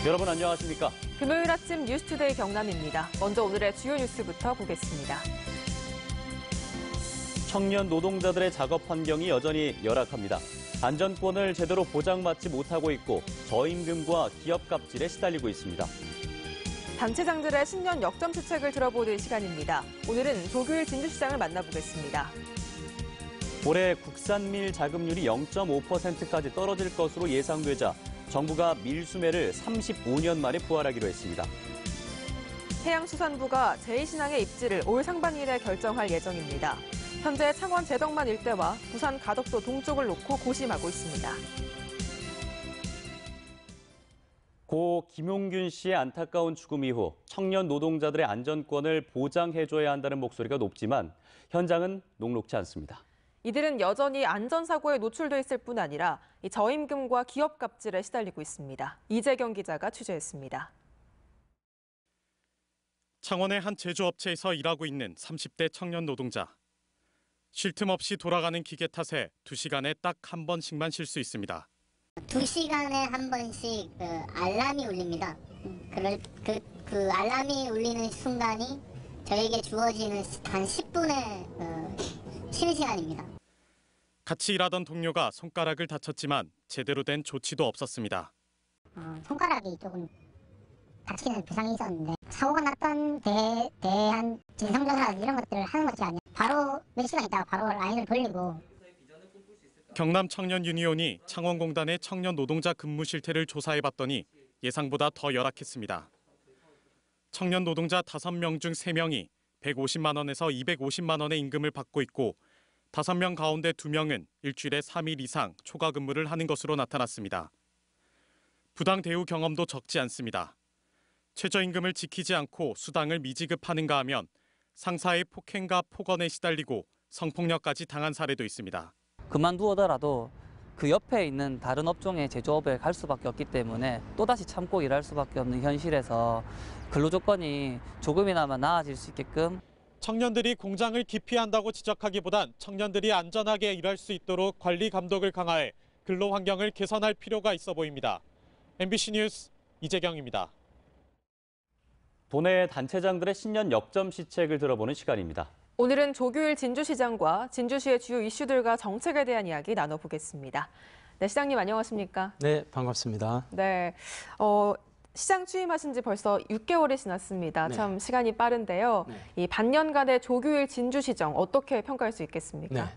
여러분 안녕하십니까? 금요일 아침 뉴스투데이 경남입니다. 먼저 오늘의 주요 뉴스부터 보겠습니다. 청년 노동자들의 작업 환경이 여전히 열악합니다. 안전권을 제대로 보장받지 못하고 있고 저임금과 기업 갑질에 시달리고 있습니다. 단체장들의 신년 역점 시책을 들어보는 시간입니다. 오늘은 조규일 진주시장을 만나보겠습니다. 올해 국산밀 자급률이 0.5%까지 떨어질 것으로 예상되자 정부가 밀수매를 35년 만에 부활하기로 했습니다. 해양수산부가 제2신항의 입지를 올 상반기에 결정할 예정입니다. 현재 창원 제덕만 일대와 부산 가덕도 동쪽을 놓고 고심하고 있습니다. 고 김용균 씨의 안타까운 죽음 이후 청년 노동자들의 안전권을 보장해줘야 한다는 목소리가 높지만 현장은 녹록지 않습니다. 이들은 여전히 안전사고에 노출돼 있을 뿐 아니라 저임금과 기업 갑질에 시달리고 있습니다. 이재경 기자가 취재했습니다. 창원의 한 제조업체에서 일하고 있는 30대 청년 노동자. 쉴 틈 없이 돌아가는 기계 탓에 2시간에 딱 한 번씩만 쉴 수 있습니다. 2시간에 한 번씩 알람이 울립니다. 그 알람이 울리는 순간이 저에게 주어지는 단 10분의 쉬는 시간입니다. 같이 일하던 동료가 손가락을 다쳤지만 제대로 된 조치도 없었습니다. 손가락이 조금 다치는 부상이 있었는데 사고가 났던 대한 진상조사라든지 이런 것들을 하는 것이 아니라 바로 몇 시간 있다가 바로 라인을 돌리고. 경남 청년 유니온이 창원공단의 청년 노동자 근무 실태를 조사해봤더니 예상보다 더 열악했습니다. 청년 노동자 5명 중 3명이 150만 원에서 250만 원의 임금을 받고 있고 5명 가운데 2명은 일주일에 3일 이상 초과 근무를 하는 것으로 나타났습니다. 부당 대우 경험도 적지 않습니다. 최저임금을 지키지 않고 수당을 미지급하는가 하면 상사의 폭행과 폭언에 시달리고 성폭력까지 당한 사례도 있습니다. 그만두더라도 그 옆에 있는 다른 업종의 제조업에 갈 수밖에 없기 때문에 또다시 참고 일할 수밖에 없는 현실에서 근로조건이 조금이나마 나아질 수 있게끔 청년들이 공장을 기피한다고 지적하기보단 청년들이 안전하게 일할 수 있도록 관리 감독을 강화해 근로 환경을 개선할 필요가 있어 보입니다. MBC 뉴스 이재경입니다. 도내 단체장들의 신년 역점 시책을 들어보는 시간입니다. 오늘은 조규일 진주시장과 진주시의 주요 이슈들과 정책에 대한 이야기 나눠보겠습니다. 네, 시장님 안녕하십니까? 네, 반갑습니다. 네, 시장 취임하신 지 벌써 6개월이 지났습니다. 네. 참 시간이 빠른데요. 네. 이 반년간의 조규일 진주시정 어떻게 평가할 수 있겠습니까? 네.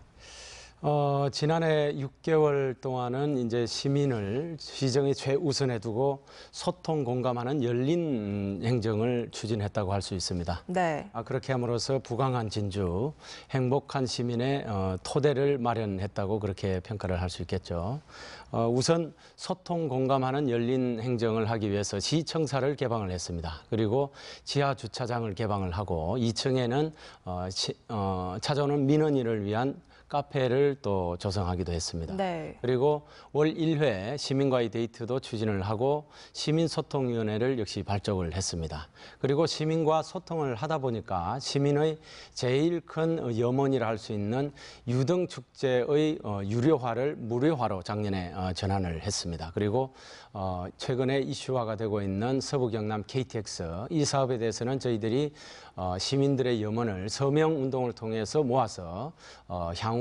지난해 6개월 동안은 이제 시민을 시정의 최우선에 두고 소통 공감하는 열린 행정을 추진했다고 할 수 있습니다. 네. 그렇게 함으로써 부강한 진주, 행복한 시민의 토대를 마련했다고 그렇게 평가를 할 수 있겠죠. 우선 소통 공감하는 열린 행정을 하기 위해서 시청사를 개방을 했습니다. 그리고 지하 주차장을 개방을 하고 2층에는 찾아오는 민원인을 위한 카페를 또 조성하기도 했습니다. 네. 그리고 월 1회 시민과의 데이트도 추진을 하고 시민소통위원회를 역시 발족을 했습니다. 그리고 시민과 소통을 하다 보니까 시민의 제일 큰 염원이라 할 수 있는 유등축제의 유료화를 무료화로 작년에 전환을 했습니다. 그리고 최근에 이슈화가 되고 있는 서부경남 KTX 이 사업에 대해서는 저희들이 시민들의 염원을 서명운동을 통해서 모아서 향후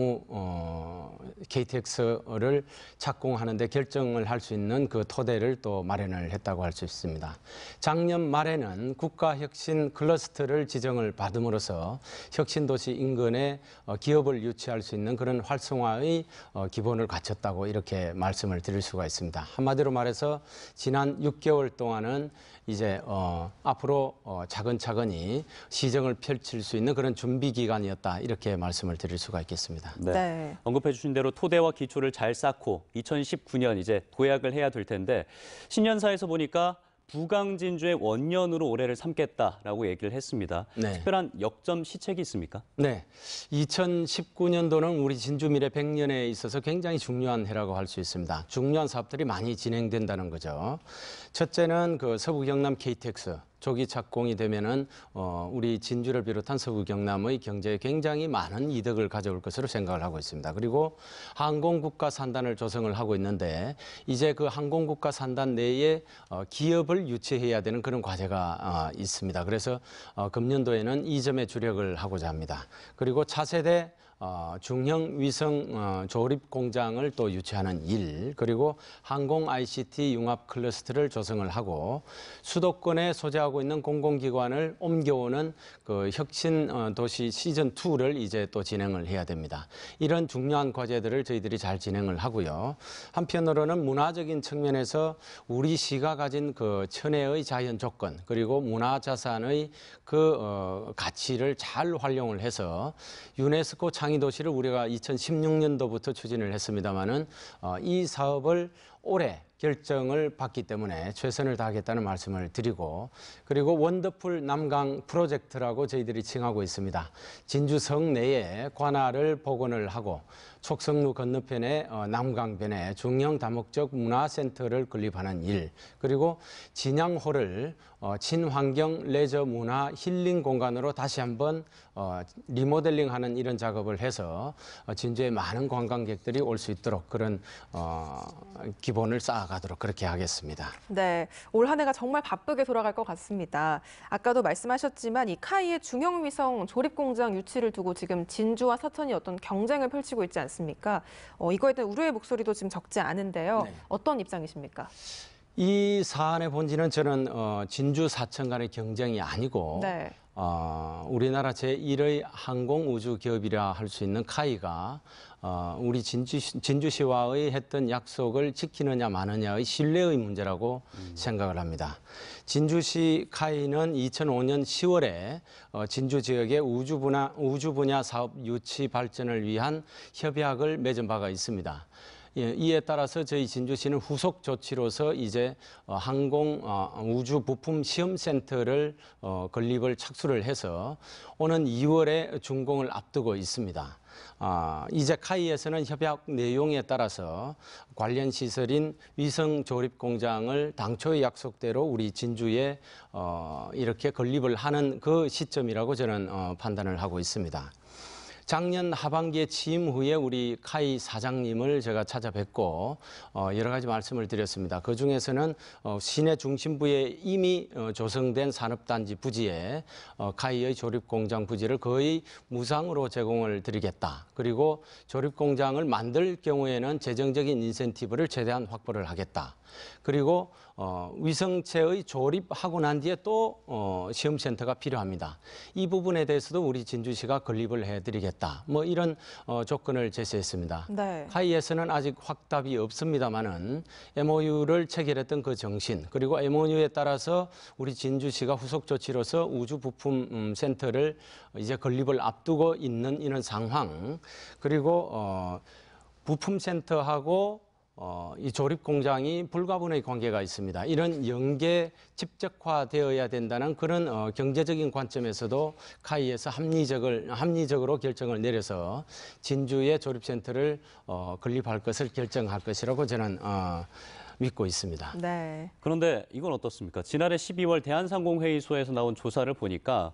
KTX를 착공하는 데 결정을 할 수 있는 그 토대를 또 마련을 했다고 할 수 있습니다. 작년 말에는 국가혁신 클러스터를 지정을 받음으로써 혁신도시 인근에 기업을 유치할 수 있는 그런 활성화의 기본을 갖췄다고 이렇게 말씀을 드릴 수가 있습니다. 한마디로 말해서 지난 6개월 동안은 이제 앞으로 차근차근히 시정을 펼칠 수 있는 그런 준비 기간이었다 이렇게 말씀을 드릴 수가 있겠습니다. 네. 언급해 주신 대로 토대와 기초를 잘 쌓고 2019년 이제 도약을 해야 될 텐데 신년사에서 보니까 부강진주의 원년으로 올해를 삼겠다라고 얘기를 했습니다. 네. 특별한 역점 시책이 있습니까? 네, 2019년도는 우리 진주 미래 100년에 있어서 굉장히 중요한 해라고 할 수 있습니다. 중요한 사업들이 많이 진행된다는 거죠. 첫째는 그 서부 경남 KTX, 조기 착공이 되면은 우리 진주를 비롯한 서구 경남의 경제에 굉장히 많은 이득을 가져올 것으로 생각을 하고 있습니다. 그리고 항공국가 산단을 조성을 하고 있는데 이제 그 항공국가 산단 내에 기업을 유치해야 되는 그런 과제가 있습니다. 그래서 금년도에는 이 점에 주력을 하고자 합니다. 그리고 차세대 중형 위성 조립 공장을 또 유치하는 일, 그리고 항공 ICT 융합 클러스터를 조성을 하고 수도권에 소재하고 있는 공공기관을 옮겨오는 그 혁신 도시 시즌 2를 이제 또 진행을 해야 됩니다. 이런 중요한 과제들을 저희들이 잘 진행을 하고요. 한편으로는 문화적인 측면에서 우리 시가 가진 그 천혜의 자연 조건 그리고 문화자산의 그 가치를 잘 활용을 해서 유네스코 창의도시를 우리가 2016년도부터 추진을 했습니다마는 이 사업을 올해 결정을 받기 때문에 최선을 다하겠다는 말씀을 드리고, 그리고 원더풀 남강 프로젝트라고 저희들이 칭하고 있습니다. 진주성 내에 관할을 복원을 하고 촉성루 건너편에 남강변에 중형 다목적 문화센터를 건립하는 일, 그리고 진양호를 친환경 레저 문화 힐링 공간으로 다시 한번 리모델링하는 이런 작업을 해서 진주에 많은 관광객들이 올 수 있도록 그런 기본을 쌓아가도록 그렇게 하겠습니다. 네, 올 한 해가 정말 바쁘게 돌아갈 것 같습니다. 아까도 말씀하셨지만 이 카이의 중형 위성 조립 공장 유치를 두고 지금 진주와 사천이 어떤 경쟁을 펼치고 있지 않습니까? 이거에 대한 우려의 목소리도 지금 적지 않은데요. 네. 어떤 입장이십니까? 이 사안의 본질은 저는 진주 사천 간의 경쟁이 아니고 네. 우리나라 제1의 항공우주 기업이라 할 수 있는 카이가 우리 진주시와의 했던 약속을 지키느냐 마느냐의 신뢰의 문제라고 생각을 합니다. 진주시 카이는 2005년 10월에 진주 지역의 우주 분야 사업 유치 발전을 위한 협약을 맺은 바가 있습니다. 이에 따라서 저희 진주시는 후속 조치로서 이제 항공 우주 부품 시험센터를 건립을 착수를 해서 오는 2월에 준공을 앞두고 있습니다. 이제 카이에서는 협약 내용에 따라서 관련 시설인 위성 조립 공장을 당초의 약속대로 우리 진주에 이렇게 건립을 하는 그 시점이라고 저는 판단을 하고 있습니다. 작년 하반기에 취임 후에 우리 카이 사장님을 제가 찾아뵙고 여러 가지 말씀을 드렸습니다. 그중에서는 시내 중심부에 이미 조성된 산업단지 부지에 카이의 조립공장 부지를 거의 무상으로 제공을 드리겠다. 그리고 조립공장을 만들 경우에는 재정적인 인센티브를 최대한 확보를 하겠다. 그리고 위성체의 조립하고 난 뒤에 또 시험센터가 필요합니다. 이 부분에 대해서도 우리 진주시가 건립을 해드리겠다. 뭐 이런 조건을 제시했습니다. 네. 카이에서는 아직 확답이 없습니다만은 MOU를 체결했던 그 정신, 그리고 MOU에 따라서 우리 진주시가 후속 조치로서 우주 부품 센터를 이제 건립을 앞두고 있는 이런 상황, 그리고 부품 센터하고 이 조립 공장이 불가분의 관계가 있습니다. 이런 연계 집적화되어야 된다는 그런 경제적인 관점에서도 카이에서 합리적으로 결정을 내려서 진주의 조립센터를 건립할 것을 결정할 것이라고 저는 믿고 있습니다. 네. 그런데 이건 어떻습니까? 지난해 12월 대한상공회의소에서 나온 조사를 보니까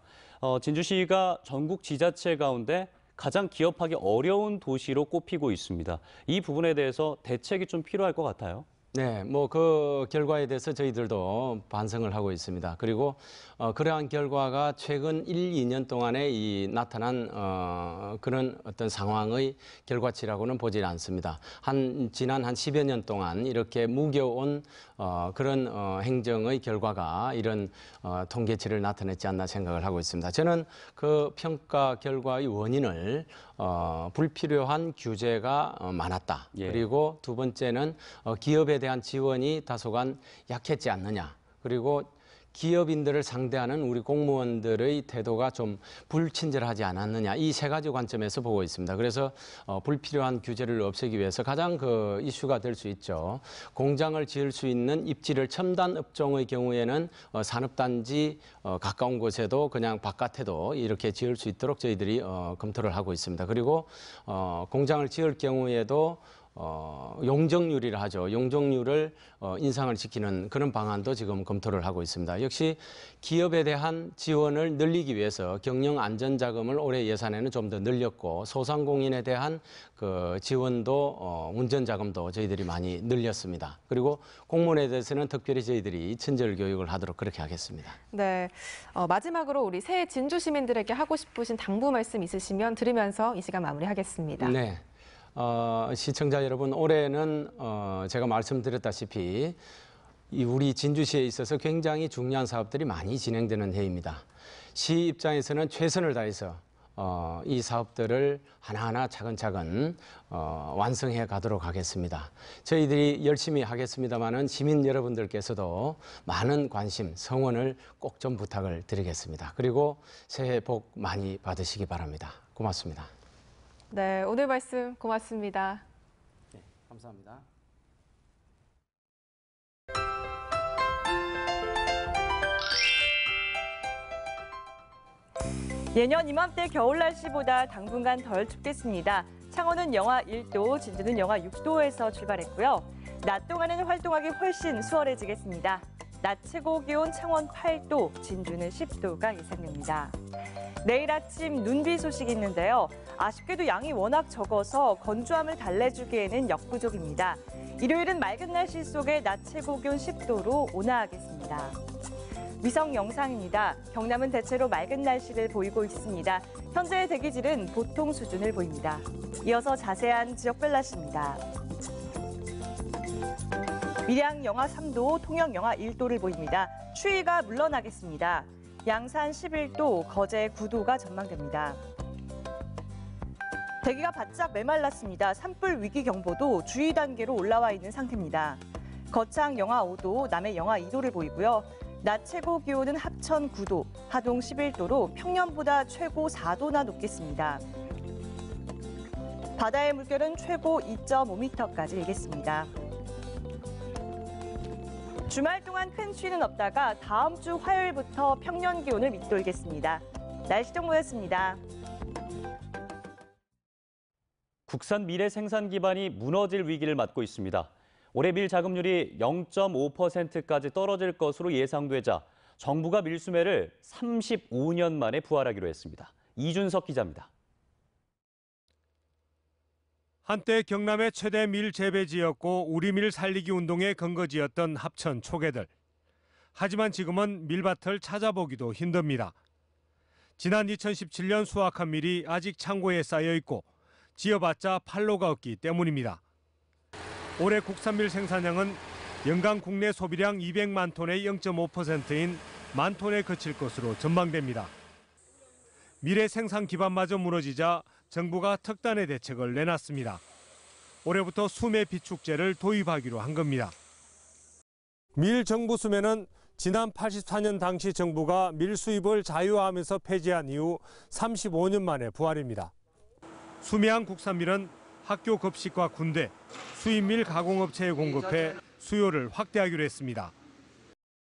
진주시가 전국 지자체 가운데 가장 기업하기 어려운 도시로 꼽히고 있습니다. 이 부분에 대해서 대책이 좀 필요할 것 같아요. 네, 뭐 그 결과에 대해서 저희들도 반성을 하고 있습니다. 그리고 그러한 결과가 최근 1, 2년 동안에 나타난 그런 어떤 상황의 결과치라고는 보질 않습니다. 지난 한 10여 년 동안 이렇게 묵여온 그런 행정의 결과가 이런 통계치를 나타냈지 않나 생각을 하고 있습니다. 저는 그 평가 결과의 원인을 불필요한 규제가 많았다. 예. 그리고 두 번째는 기업에 대한 지원이 다소간 약했지 않느냐. 그리고 기업인들을 상대하는 우리 공무원들의 태도가 좀 불친절하지 않았느냐. 이 세 가지 관점에서 보고 있습니다. 그래서 불필요한 규제를 없애기 위해서 가장 그 이슈가 될 수 있죠. 공장을 지을 수 있는 입지를 첨단 업종의 경우에는 산업단지 가까운 곳에도 그냥 바깥에도 이렇게 지을 수 있도록 저희들이 검토를 하고 있습니다. 그리고 공장을 지을 경우에도 용적률이라 하죠. 용적률을 인상을 시키는 그런 방안도 지금 검토를 하고 있습니다. 역시 기업에 대한 지원을 늘리기 위해서 경영 안전 자금을 올해 예산에는 좀 더 늘렸고 소상공인에 대한 그 지원도 운전 자금도 저희들이 많이 늘렸습니다. 그리고 공무원에 대해서는 특별히 저희들이 친절 교육을 하도록 그렇게 하겠습니다. 네, 마지막으로 우리 새해 진주 시민들에게 하고 싶으신 당부 말씀 있으시면 들으면서 이 시간 마무리하겠습니다. 네. 시청자 여러분, 올해는 제가 말씀드렸다시피 우리 진주시에 있어서 굉장히 중요한 사업들이 많이 진행되는 해입니다. 시 입장에서는 최선을 다해서 이 사업들을 하나하나 차근차근 완성해 가도록 하겠습니다. 저희들이 열심히 하겠습니다마는 시민 여러분들께서도 많은 관심, 성원을 꼭 좀 부탁을 드리겠습니다. 그리고 새해 복 많이 받으시기 바랍니다. 고맙습니다. 네, 오늘 말씀 고맙습니다. 네, 감사합니다. 예년 이맘때 겨울 날씨보다 당분간 덜 춥겠습니다. 창원은 영하 1도, 진주는 영하 6도에서 출발했고요. 낮 동안에는 활동하기 훨씬 수월해지겠습니다. 낮 최고 기온 창원 8도, 진주는 10도가 예상됩니다. 내일 아침 눈비 소식이 있는데요. 아쉽게도 양이 워낙 적어서 건조함을 달래주기에는 역부족입니다. 일요일은 맑은 날씨 속에 낮 최고 기온 10도로 온화하겠습니다. 위성 영상입니다. 경남은 대체로 맑은 날씨를 보이고 있습니다. 현재의 대기질은 보통 수준을 보입니다. 이어서 자세한 지역별 날씨입니다. 밀양 영하 3도, 통영 영하 1도를 보입니다. 추위가 물러나겠습니다. 양산 11도, 거제 9도가 전망됩니다. 대기가 바짝 메말랐습니다. 산불 위기 경보도 주의 단계로 올라와 있는 상태입니다. 거창 영하 5도, 남해 영하 2도를 보이고요. 낮 최고 기온은 합천 9도, 하동 11도로 평년보다 최고 4도나 높겠습니다. 바다의 물결은 최고 2.5m까지 일겠습니다. 주말 동안 큰 추위는 없다가 다음 주 화요일부터 평년 기온을 밑돌겠습니다. 날씨 정보였습니다. 국산 밀의 생산 기반이 무너질 위기를 맞고 있습니다. 올해 밀 자급률이 0.5%까지 떨어질 것으로 예상되자 정부가 밀수매를 35년 만에 부활하기로 했습니다. 이준석 기자입니다. 한때 경남의 최대 밀 재배지였고 우리 밀 살리기 운동의 근거지였던 합천 초계들. 하지만 지금은 밀밭을 찾아보기도 힘듭니다. 지난 2017년 수확한 밀이 아직 창고에 쌓여 있고 지어봤자 판로가 없기 때문입니다. 올해 국산밀 생산량은 연간 국내 소비량 200만 톤의 0.5%인 1만 톤에 그칠 것으로 전망됩니다. 밀의 생산 기반마저 무너지자 정부가 특단의 대책을 내놨습니다. 올해부터 수매 비축제를 도입하기로 한 겁니다. 밀 정부 수매는 지난 84년 당시 정부가 밀 수입을 자유화하면서 폐지한 이후 35년 만에 부활입니다. 수매한 국산밀은 학교 급식과 군대, 수입밀 가공업체에 공급해 수요를 확대하기로 했습니다.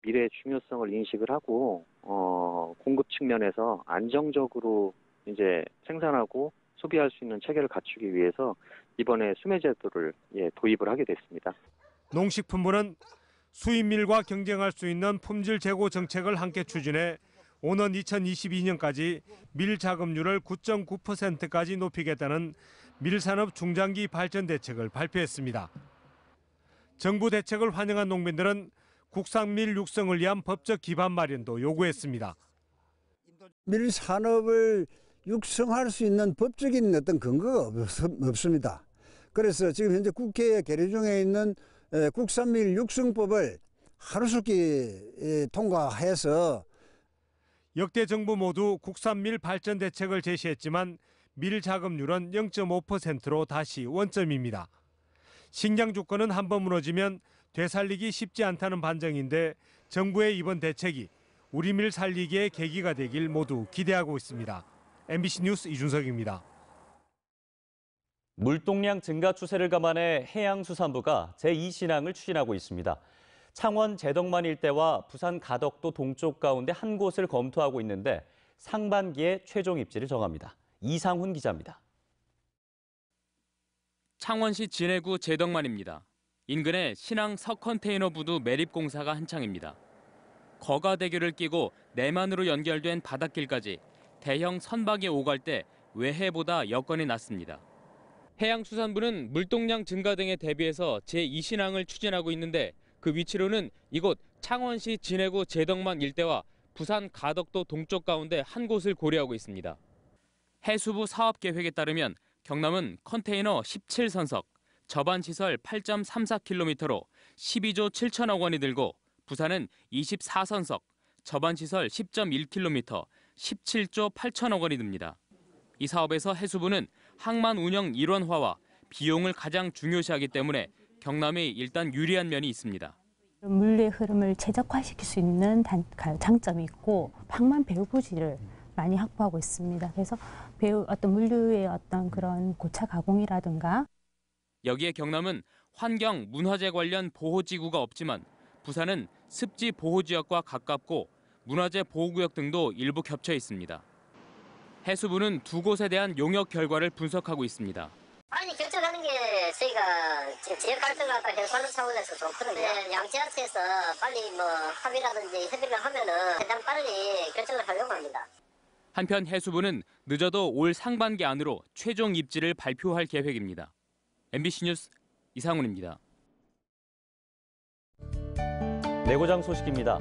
밀의 중요성을 인식을 하고 공급 측면에서 안정적으로 이제 생산하고 소비할 수 있는 체계를 갖추기 위해서 이번에 수매 제도를 도입을 하게 됐습니다. 농식품부는 수입밀과 경쟁할 수 있는 품질 제고 정책을 함께 추진해 오는 2022년까지 밀 자급률을 9.9%까지 높이겠다는 밀산업 중장기 발전 대책을 발표했습니다. 정부 대책을 환영한 농민들은 국산밀 육성을 위한 법적 기반 마련도 요구했습니다. 밀 산업을 육성할 수 있는 법적인 어떤 근거가 없습니다. 그래서 지금 현재 국회에 계류 중에 있는 국산밀 육성법을 하루속히 통과해서 역대 정부 모두 국산밀 발전 대책을 제시했지만 밀 자급률은 0.5%로 다시 원점입니다. 식량 주권은 한번 무너지면 되살리기 쉽지 않다는 반증인데 정부의 이번 대책이 우리 밀 살리기의 계기가 되길 모두 기대하고 있습니다. MBC 뉴스 이준석입니다. 물동량 증가 추세를 감안해 해양수산부가 제2신항을 추진하고 있습니다. 창원 제덕만 일대와 부산 가덕도 동쪽 가운데 한 곳을 검토하고 있는데 상반기에 최종 입지를 정합니다. 이상훈 기자입니다. 창원시 진해구 제덕만입니다. 인근에 신항 서컨테이너 부두 매립 공사가 한창입니다. 거가대교를 끼고 내만으로 연결된 바닷길까지 대형 선박이 오갈 때 외해보다 여건이 낮습니다. 해양수산부는 물동량 증가 등에 대비해서 제2신항을 추진하고 있는데 그 위치로는 이곳 창원시 진해구 제덕만 일대와 부산 가덕도 동쪽 가운데 한 곳을 고려하고 있습니다. 해수부 사업계획에 따르면 경남은 컨테이너 17선석, 접안시설 8.34km로 12조 7천억 원이 들고 부산은 24선석, 접안시설 10.1km, 17조 8천억 원이 듭니다. 이 사업에서 해수부는 항만 운영 일원화와 비용을 가장 중요시하기 때문에 경남이 일단 유리한 면이 있습니다. 물류의 흐름을 최적화시킬 수 있는 장점이 있고 항만 배후 부지를 많이 확보하고 있습니다. 그래서 어떤 물류의 어떤 그런 고차 가공이라든가 여기에 경남은 환경, 문화재 관련 보호지구가 없지만 부산은 습지 보호지역과 가깝고 문화재 보호구역 등도 일부 겹쳐 있습니다. 해수부는 두 곳에 대한 용역 결과를 분석하고 있습니다. 빨리 결정하는 게 저희가 지금 지역 갈등을 아까 해소하는 차원에서 좋거든요. 양지하체에서 빨리 합의라든지 협의를 하면은 가장 빨리 결정을 하려고 합니다. 한편 해수부는 늦어도 올 상반기 안으로 최종 입지를 발표할 계획입니다. MBC 뉴스 이상훈입니다. 내고장 소식입니다.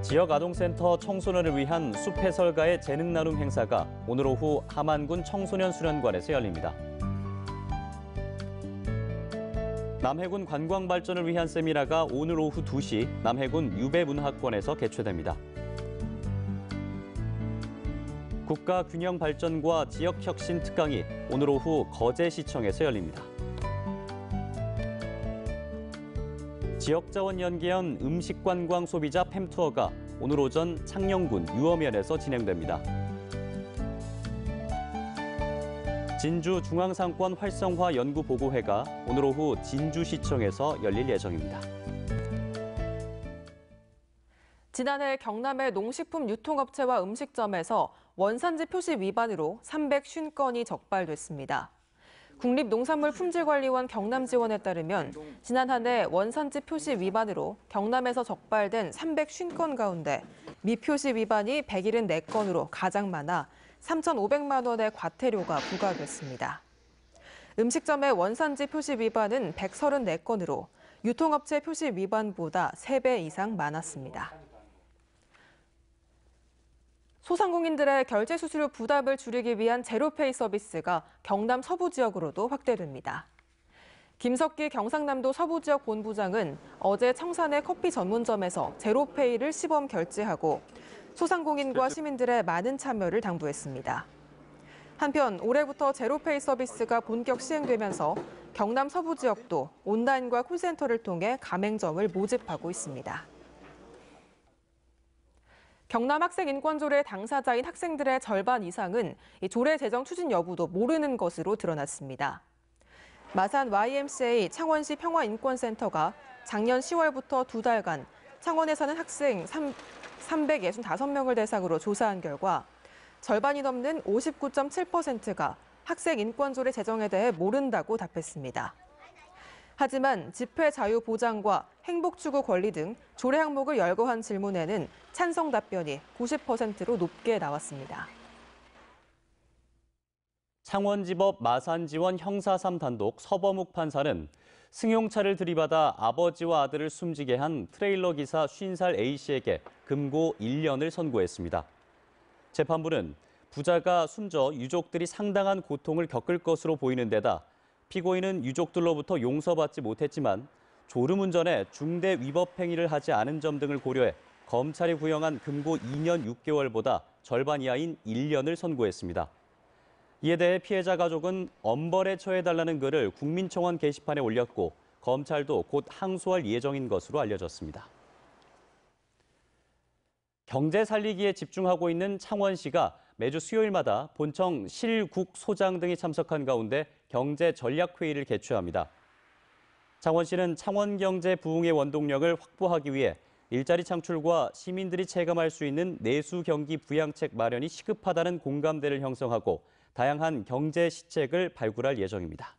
지역 아동센터 청소년을 위한 숲 해설가의 재능 나눔 행사가 오늘 오후 함안군 청소년 수련관에서 열립니다. 남해군 관광 발전을 위한 세미나가 오늘 오후 2시 남해군 유배문화학원에서 개최됩니다. 국가균형발전과 지역혁신 특강이 오늘 오후 거제시청에서 열립니다. 지역자원 연계형 음식관광 소비자 팸투어가 오늘 오전 창녕군 유어면에서 진행됩니다. 진주 중앙상권 활성화 연구보고회가 오늘 오후 진주시청에서 열릴 예정입니다. 지난해 경남의 농식품 유통업체와 음식점에서 원산지 표시 위반으로 350건이 적발됐습니다. 국립농산물품질관리원 경남지원에 따르면 지난 한 해 원산지 표시 위반으로 경남에서 적발된 350건 가운데 미표시 위반이 174건으로 가장 많아 3,500만 원의 과태료가 부과됐습니다. 음식점의 원산지 표시 위반은 134건으로 유통업체 표시 위반보다 3배 이상 많았습니다. 소상공인들의 결제 수수료 부담을 줄이기 위한 제로페이 서비스가 경남 서부 지역으로도 확대됩니다. 김석기 경상남도 서부 지역 본부장은 어제 청산의 커피 전문점에서 제로페이를 시범 결제하고 소상공인과 시민들의 많은 참여를 당부했습니다. 한편 올해부터 제로페이 서비스가 본격 시행되면서 경남 서부 지역도 온라인과 콜센터를 통해 가맹점을 모집하고 있습니다. 경남 학생인권조례 당사자인 학생들의 절반 이상은 조례 제정 추진 여부도 모르는 것으로 드러났습니다. 마산 YMCA 창원시 평화인권센터가 작년 10월부터 2달간 창원에 사는 학생 365명을 대상으로 조사한 결과 절반이 넘는 59.7%가 학생인권조례 제정에 대해 모른다고 답했습니다. 하지만 집회 자유 보장과 행복 추구 권리 등 조례 항목을 열거한 질문에는 찬성 답변이 90%로 높게 나왔습니다. 창원지법 마산지원 형사 3단독 서범욱 판사는 승용차를 들이받아 아버지와 아들을 숨지게 한 트레일러 기사 50살 A씨에게 금고 1년을 선고했습니다. 재판부는 부자가 숨져 유족들이 상당한 고통을 겪을 것으로 보이는 데다 피고인은 유족들로부터 용서받지 못했지만 졸음운전에 중대 위법 행위를 하지 않은 점 등을 고려해 검찰이 구형한 금고 2년 6개월보다 절반 이하인 1년을 선고했습니다. 이에 대해 피해자 가족은 엄벌에 처해달라는 글을 국민청원 게시판에 올렸고 검찰도 곧 항소할 예정인 것으로 알려졌습니다. 경제 살리기에 집중하고 있는 창원시가 매주 수요일마다 본청 실국소장 등이 참석한 가운데 경제전략회의를 개최합니다. 창원시는 창원경제 부흥의 원동력을 확보하기 위해 일자리 창출과 시민들이 체감할 수 있는 내수 경기 부양책 마련이 시급하다는 공감대를 형성하고 다양한 경제 시책을 발굴할 예정입니다.